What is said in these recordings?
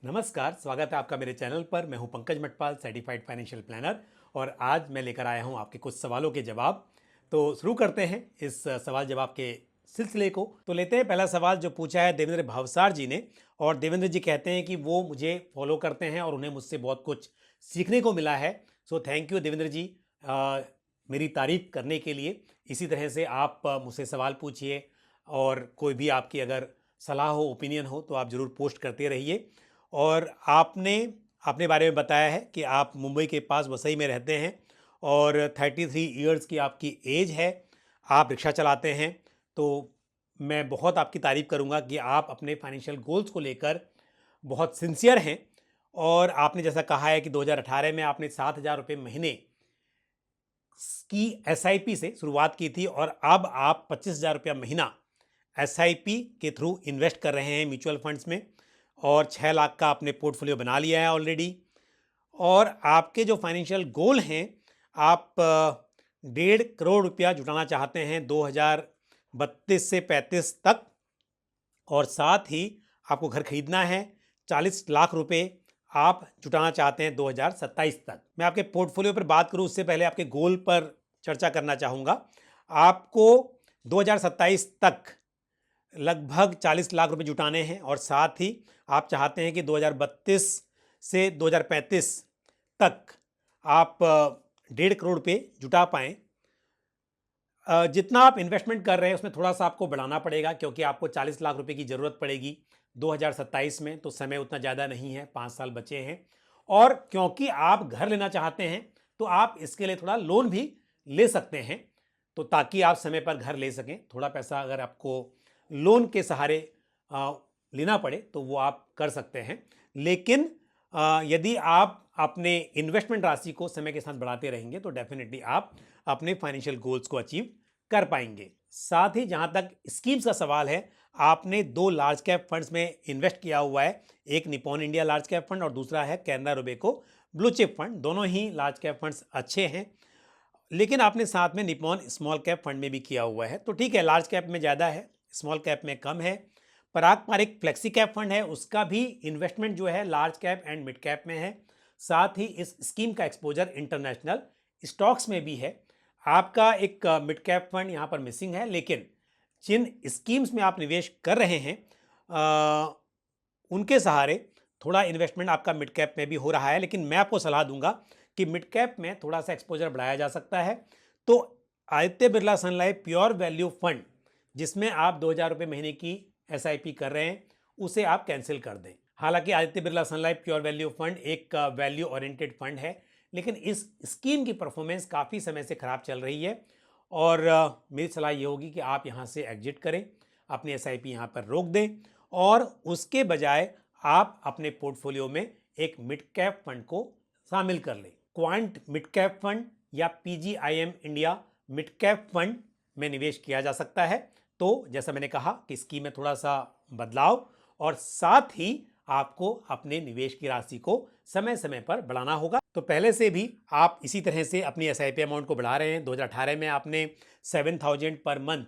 नमस्कार, स्वागत है आपका मेरे चैनल पर। मैं हूं Pankaj Matpal, certified financial planner, और आज मैं लेकर आया हूं आपके कुछ सवालों के जवाब। तो शुरू करते हैं इस सवाल जवाब के सिलसिले को। तो लेते हैं पहला सवाल जो पूछा है देवेंद्र भावसार जी ने। और देवेंद्र जी कहते हैं कि वो मुझे फॉलो करते हैं और उन्हें मुझसे बहुत कुछ सीखने को मिला है। सो थैंक यू देवेंद्र जी, मेरी तारीफ करने के लिए। इसी तरह से आप मुझसे सवाल पूछिए, और कोई भी आपकी अगर सलाह हो, ओपिनियन हो, तो आप ज़रूर पोस्ट करते रहिए। और आपने अपने बारे में बताया है कि आप मुंबई के पास वसई में रहते हैं और 33 ईयर्स की आपकी एज है। आप रिक्शा चलाते हैं। तो मैं बहुत आपकी तारीफ़ करूंगा कि आप अपने फाइनेंशियल गोल्स को लेकर बहुत सिंसियर हैं। और आपने जैसा कहा है कि 2018 में आपने 7,000 रुपये महीने की एसआईपी से शुरुआत की थी, और अब आप 25,000 रुपया महीना एसआईपी के थ्रू इन्वेस्ट कर रहे हैं म्यूचुअल फंड्स में, और 6 लाख का आपने पोर्टफोलियो बना लिया है ऑलरेडी। और आपके जो फाइनेंशियल गोल हैं, आप 1.5 करोड़ रुपया जुटाना चाहते हैं 2032 से 35 तक। और साथ ही आपको घर खरीदना है। 40 लाख रुपए आप जुटाना चाहते हैं 2027 तक। मैं आपके पोर्टफोलियो पर बात करूं उससे पहले आपके गोल पर चर्चा करना चाहूँगा। आपको 2027 तक लगभग 40 लाख रुपए जुटाने हैं, और साथ ही आप चाहते हैं कि 2032 से 2035 तक आप 1.5 करोड़ रुपए जुटा पाएँ। जितना आप इन्वेस्टमेंट कर रहे हैं उसमें थोड़ा सा आपको बढ़ाना पड़ेगा, क्योंकि आपको 40 लाख रुपए की ज़रूरत पड़ेगी 2027 में। तो समय उतना ज़्यादा नहीं है, 5 साल बचे हैं। और क्योंकि आप घर लेना चाहते हैं, तो आप इसके लिए थोड़ा लोन भी ले सकते हैं, तो ताकि आप समय पर घर ले सकें। थोड़ा पैसा अगर आपको लोन के सहारे अ, लेना पड़े तो वो आप कर सकते हैं। लेकिन यदि आप अपने इन्वेस्टमेंट राशि को समय के साथ बढ़ाते रहेंगे तो डेफिनेटली आप अपने फाइनेंशियल गोल्स को अचीव कर पाएंगे। साथ ही जहां तक स्कीम्स का सवाल है, आपने 2 लार्ज कैप फंड्स में इन्वेस्ट किया हुआ है। एक Nippon India large cap fund और दूसरा है Canara Robeco blue chip fund. दोनों ही लार्ज कैप फंड्स अच्छे हैं, लेकिन आपने साथ में निपॉन स्मॉल कैप फंड में भी किया हुआ है। तो ठीक है, लार्ज कैप में ज़्यादा है, स्मॉल कैप में कम है। पराग पारिक फ्लेक्सी कैप फंड है, उसका भी इन्वेस्टमेंट जो है large cap and mid cap में है। साथ ही इस स्कीम का एक्सपोजर इंटरनेशनल स्टॉक्स में भी है। आपका एक मिड कैप फंड यहाँ पर मिसिंग है, लेकिन जिन स्कीम्स में आप निवेश कर रहे हैं उनके सहारे थोड़ा इन्वेस्टमेंट आपका मिड कैप में भी हो रहा है। लेकिन मैं आपको सलाह दूंगा कि मिड कैप में थोड़ा सा एक्सपोजर बढ़ाया जा सकता है। तो आदित्य बिरला सन लाइफ प्योर वैल्यू फंड, जिसमें आप 2,000 रुपये महीने की एसआईपी कर रहे हैं, उसे आप कैंसिल कर दें। हालांकि आदित्य बिरला सन लाइफ प्योर वैल्यू फंड एक वैल्यू ओरिएंटेड फंड है, लेकिन इस स्कीम की परफॉर्मेंस काफ़ी समय से खराब चल रही है। और मेरी सलाह ये होगी कि आप यहाँ से एग्जिट करें, अपनी एसआईपी यहाँ पर रोक दें, और उसके बजाय आप अपने पोर्टफोलियो में एक मिड कैप फंड को शामिल कर लें। क्वांट मिड कैप फंड या PGIM India mid cap fund में निवेश किया जा सकता है। तो जैसा मैंने कहा कि स्कीम में थोड़ा सा बदलाव, और साथ ही आपको अपने निवेश की राशि को समय समय पर बढ़ाना होगा। तो पहले से भी आप इसी तरह से अपनी एसआईपी अमाउंट को बढ़ा रहे हैं। 2018 में आपने 7,000 पर मंथ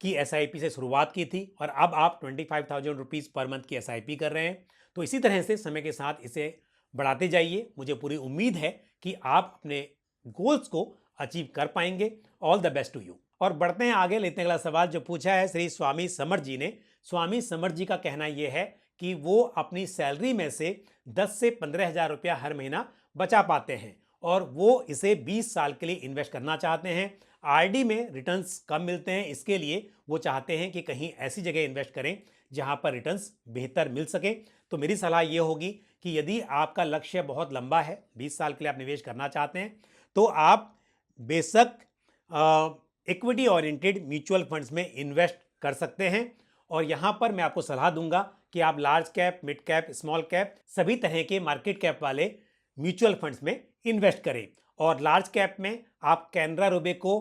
की एसआईपी से शुरुआत की थी, और अब आप 25,000 रुपीज़ पर मंथ की एसआईपी कर रहे हैं। तो इसी तरह से समय के साथ इसे बढ़ाते जाइए। मुझे पूरी उम्मीद है कि आप अपने गोल्स को अचीव कर पाएंगे। All the best to you. और बढ़ते हैं आगे, लेते हैं अगला सवाल जो पूछा है श्री स्वामी समर जी ने। स्वामी समर जी का कहना यह है कि वो अपनी सैलरी में से 10 से 15,000 रुपया हर महीना बचा पाते हैं, और वो इसे 20 साल के लिए इन्वेस्ट करना चाहते हैं। आरडी में रिटर्न्स कम मिलते हैं, इसके लिए वो चाहते हैं कि कहीं ऐसी जगह इन्वेस्ट करें जहां पर रिटर्न्स बेहतर मिल सके। तो मेरी सलाह ये होगी कि यदि आपका लक्ष्य बहुत लंबा है, 20 साल के लिए आप निवेश करना चाहते हैं, तो आप बेशक इक्विटी ओरिएंटेड म्यूचुअल फंड्स में इन्वेस्ट कर सकते हैं। और यहां पर मैं आपको सलाह दूंगा कि आप large cap, mid cap, small cap सभी तरह के मार्केट कैप वाले म्यूचुअल फंड्स में इन्वेस्ट करें। और लार्ज कैप में आप Canara Robeco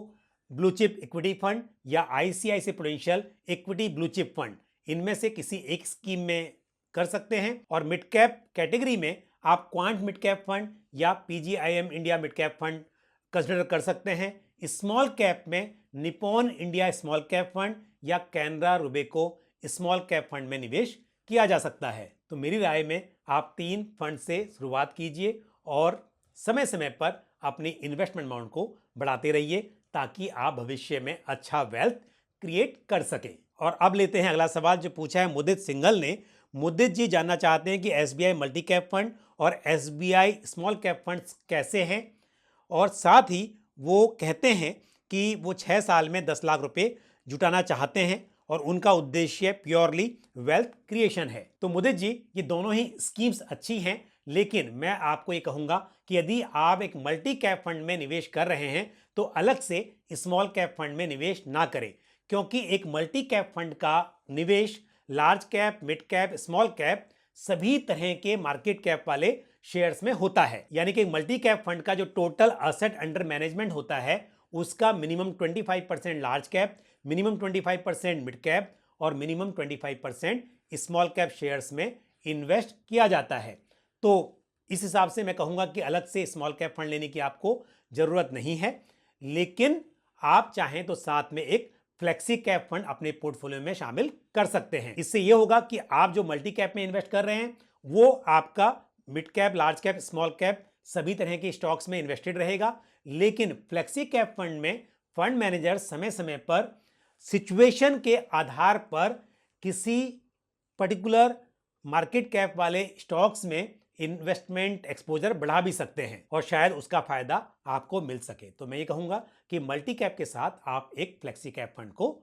blue chip equity fund या ICICI Prudential equity blue chip fund, इनमें से किसी एक स्कीम में कर सकते हैं। और मिड कैप कैटेगरी में आप क्वांट मिड कैप फंड या PGIM India mid cap fund consider कर सकते हैं। स्मॉल कैप में Nippon India small cap fund या Canara Robeco small cap fund में निवेश किया जा सकता है। तो मेरी राय में आप 3 फंड से शुरुआत कीजिए और समय समय पर अपनी इन्वेस्टमेंट अमाउंट को बढ़ाते रहिए ताकि आप भविष्य में अच्छा वेल्थ क्रिएट कर सकें। और अब लेते हैं अगला सवाल जो पूछा है मुदित सिंघल ने। मुदित जी जानना चाहते हैं कि एसबीआई मल्टी कैप फंड और एसबीआई स्मॉल कैप फंड्स कैसे हैं, और साथ ही वो कहते हैं कि वो 6 साल में 10 लाख रुपए जुटाना चाहते हैं और उनका उद्देश्य प्योरली वेल्थ क्रिएशन है। तो मुदित जी, ये दोनों ही स्कीम्स अच्छी हैं, लेकिन मैं आपको ये कहूँगा कि यदि आप एक मल्टी कैप फंड में निवेश कर रहे हैं तो अलग से स्मॉल कैप फंड में निवेश ना करें, क्योंकि एक मल्टी कैप फंड का निवेश large cap, mid cap, small cap सभी तरह के मार्केट कैप वाले शेयर्स में होता है। यानी कि मल्टी कैप फंड का जो टोटल एसेट अंडर मैनेजमेंट होता है उसका minimum 25% large cap, minimum 25% mid cap और मिनिमम 25% स्मॉल कैप शेयर्स में इन्वेस्ट किया जाता है। तो इस हिसाब से मैं कहूँगा कि अलग से स्मॉल कैप फंड लेने की आपको ज़रूरत नहीं है, लेकिन आप चाहें तो साथ में एक फ्लेक्सी कैप फंड अपने पोर्टफोलियो में शामिल कर सकते हैं। इससे यह होगा कि आप जो मल्टी कैप में इन्वेस्ट कर रहे हैं वो आपका mid cap, large cap, small cap सभी तरह के स्टॉक्स में इन्वेस्टेड रहेगा, लेकिन फ्लेक्सी कैप फंड में फंड मैनेजर समय समय पर सिचुएशन के आधार पर किसी पर्टिकुलर मार्केट कैप वाले स्टॉक्स में इन्वेस्टमेंट एक्सपोजर बढ़ा भी सकते हैं और शायद उसका फायदा आपको मिल सके। तो मैं ये कहूँगा कि मल्टी कैप के साथ आप एक फ्लेक्सी कैप फंड को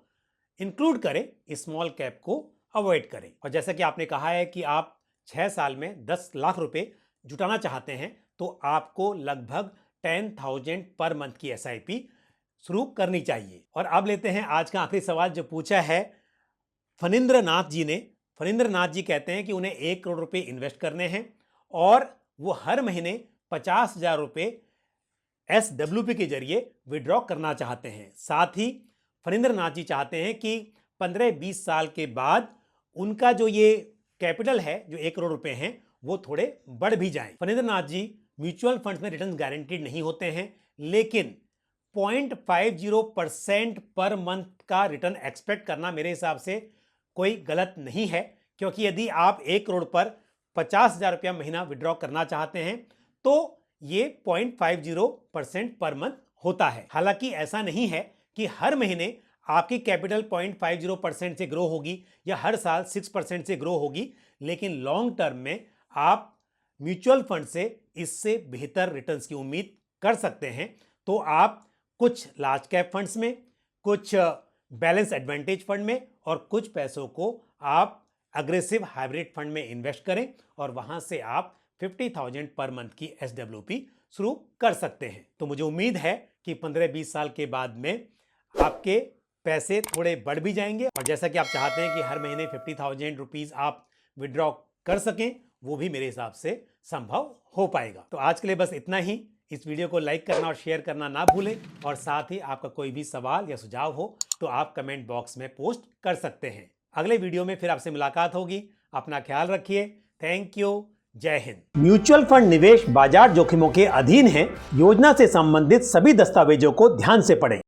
इंक्लूड करें, स्मॉल कैप को अवॉइड करें। और जैसा कि आपने कहा है कि आप 6 साल में 10 लाख रुपए जुटाना चाहते हैं, तो आपको लगभग 10,000 पर मंथ की SIP शुरू करनी चाहिए। और अब लेते हैं आज का आखिरी सवाल जो पूछा है फणींद्र नाथ जी ने। फणींद्र नाथ जी कहते हैं कि उन्हें 1 करोड़ रुपए इन्वेस्ट करने हैं और वो हर महीने 50,000 रुपए SWP के जरिए विड्रॉ करना चाहते हैं। साथ ही फणींद्र नाथ जी चाहते हैं कि 15-20 साल के बाद उनका जो ये कैपिटल है जो 1 करोड़ रुपए हैं वो थोड़े बढ़ भी जाएं। फणींद्र नाथ जी, म्यूचुअल फंड्स में रिटर्न गारंटीड नहीं होते हैं, लेकिन 0.50% पर मंथ का रिटर्न एक्सपेक्ट करना मेरे हिसाब से कोई गलत नहीं है, क्योंकि यदि आप 1 करोड़ पर 50,000 रुपया महीना विड्रॉ करना चाहते हैं तो ये 0.50% पर मंथ होता है। हालांकि ऐसा नहीं है कि हर महीने आपकी कैपिटल 0.50% से ग्रो होगी या हर साल 6% से ग्रो होगी, लेकिन लॉन्ग टर्म में आप म्यूचुअल फंड से इससे बेहतर रिटर्न्स की उम्मीद कर सकते हैं। तो आप कुछ लार्ज कैप फंड्स में, कुछ बैलेंस एडवांटेज फंड में और कुछ पैसों को आप अग्रेसिव हाइब्रिड फंड में इन्वेस्ट करें और वहां से आप 50,000 पर मंथ की SWP शुरू कर सकते हैं। तो मुझे उम्मीद है कि 15-20 साल के बाद में आपके पैसे थोड़े बढ़ भी जाएंगे और जैसा कि आप चाहते हैं कि हर महीने 50,000 रुपीज आप विड्रॉ कर सकें, वो भी मेरे हिसाब से संभव हो पाएगा। तो आज के लिए बस इतना ही। इस वीडियो को लाइक करना और शेयर करना ना भूलें और साथ ही आपका कोई भी सवाल या सुझाव हो तो आप कमेंट बॉक्स में पोस्ट कर सकते हैं। अगले वीडियो में फिर आपसे मुलाकात होगी। अपना ख्याल रखिए। Thank you. जय हिंद। म्यूचुअल फंड निवेश बाजार जोखिमों के अधीन है। योजना से संबंधित सभी दस्तावेजों को ध्यान से पढ़ें।